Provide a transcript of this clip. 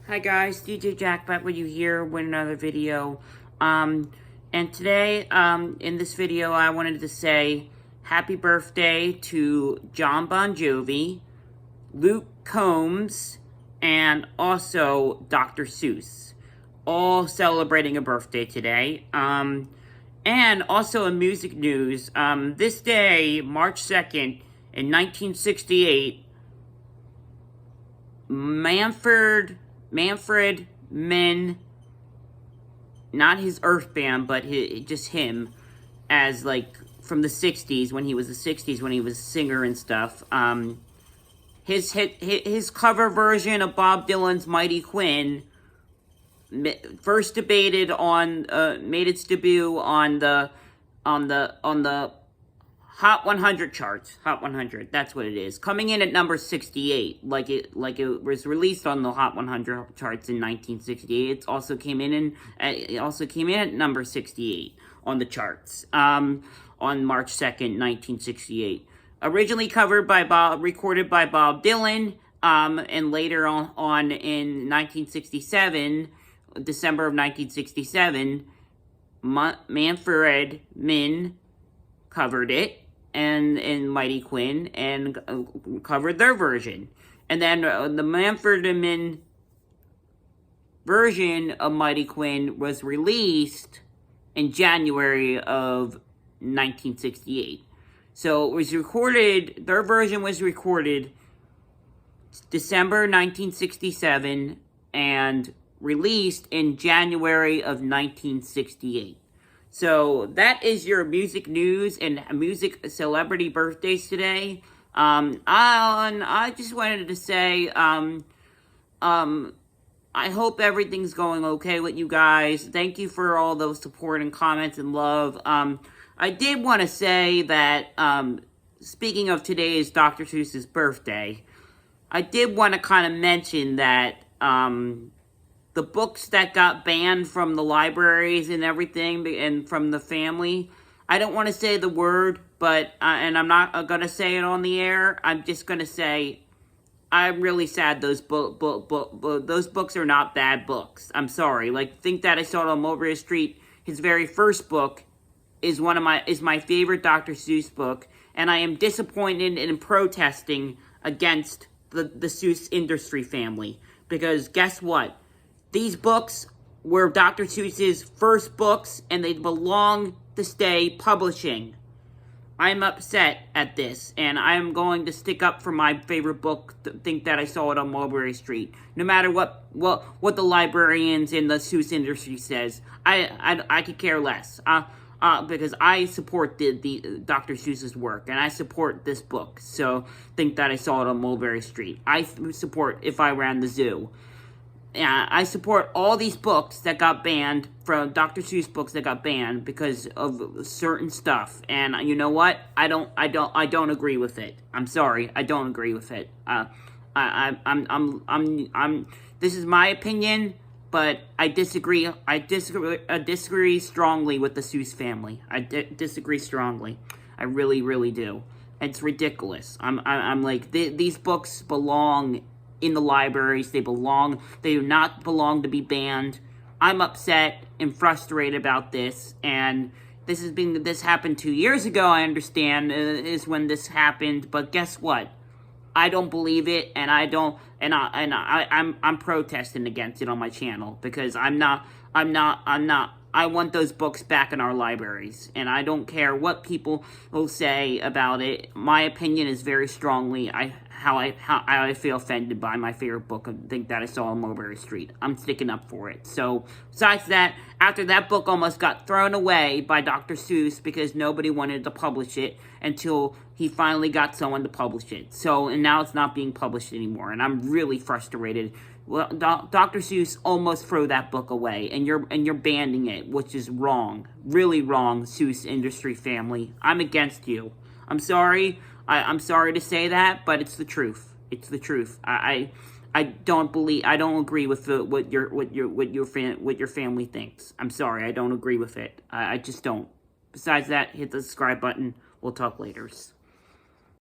Hi guys, DJ Jack back with you here with another video. And today, in this video, I wanted to say happy birthday to John Bon Jovi, Luke Combs, and also Dr. Seuss. All celebrating a birthday today. And also in music news, this day, March 2nd, in 1968, Manfred Mann, not his Earth band, but just him, as like from the 60s, when he was a singer and stuff. His cover version of Bob Dylan's Mighty Quinn first debated on, made its debut on the Hot 100 charts. Hot 100, that's what it is. Coming in at number 68, like it was released on the Hot 100 charts in 1968. It also came in at number 68 on the charts. On March 2nd, 1968. Originally recorded by Bob Dylan, and later on in 1967, December of 1967, Manfred Mann covered it, and Mighty Quinn, and covered their version. And then the Manfred Mann version of Mighty Quinn was released in January of 1968. So it was recorded, their version was recorded December 1967 and released in January of 1968. So that is your music news and music celebrity birthdays today. I just wanted to say, I hope everything's going okay with you guys. Thank you for all those support and comments and love. I did want to say that, speaking of today's Dr. Seuss's birthday, I did want to kind of mention that, the books that got banned from the libraries and everything, and from the family, I don't want to say the word, but, and I'm not going to say it on the air, I'm just going to say, I'm really sad those books are not bad books. I'm sorry. Like, Think That I Saw It on Mulberry Street, his very first book, is my favorite Dr. Seuss book, and I am disappointed and protesting against the Seuss industry family, because guess what? These books were Dr. Seuss's first books, and they belong to stay publishing. I'm upset at this, and I'm going to stick up for my favorite book, Think That I Saw It on Mulberry Street. No matter what the librarians in the Seuss industry says, I could care less. Because I support the Dr. Seuss's work, and I support this book. So, Think That I Saw It on Mulberry Street. I support If I Ran the Zoo. Yeah, I support all these books that got banned, from Dr. Seuss books that got banned because of certain stuff. And you know what? I don't agree with it. I'm sorry, I don't agree with it. This is my opinion, but I disagree. I disagree strongly with the Seuss family. I disagree strongly. I really, really do. It's ridiculous. I'm like, these books belong in the libraries. They do not belong to be banned. I'm upset and frustrated about this, and this happened 2 years ago, I understand, is when this happened, but guess what? I don't believe it, and I'm protesting against it on my channel, because I want those books back in our libraries, and I don't care what people will say about it. My opinion is very strongly how I feel offended by my favorite book, I Think That I Saw on Mulberry Street. I'm sticking up for it. So, besides that, after that book almost got thrown away by Dr. Seuss because nobody wanted to publish it until he finally got someone to publish it. So, and now it's not being published anymore, and I'm really frustrated. Well, Dr. Seuss almost threw that book away, and you're banning it, which is wrong. Really wrong, Seuss industry family. I'm against you. I'm sorry. I'm sorry to say that, but it's the truth. It's the truth. I don't agree with what your family thinks. I'm sorry. I don't agree with it. I just don't. Besides that, hit the subscribe button. We'll talk later.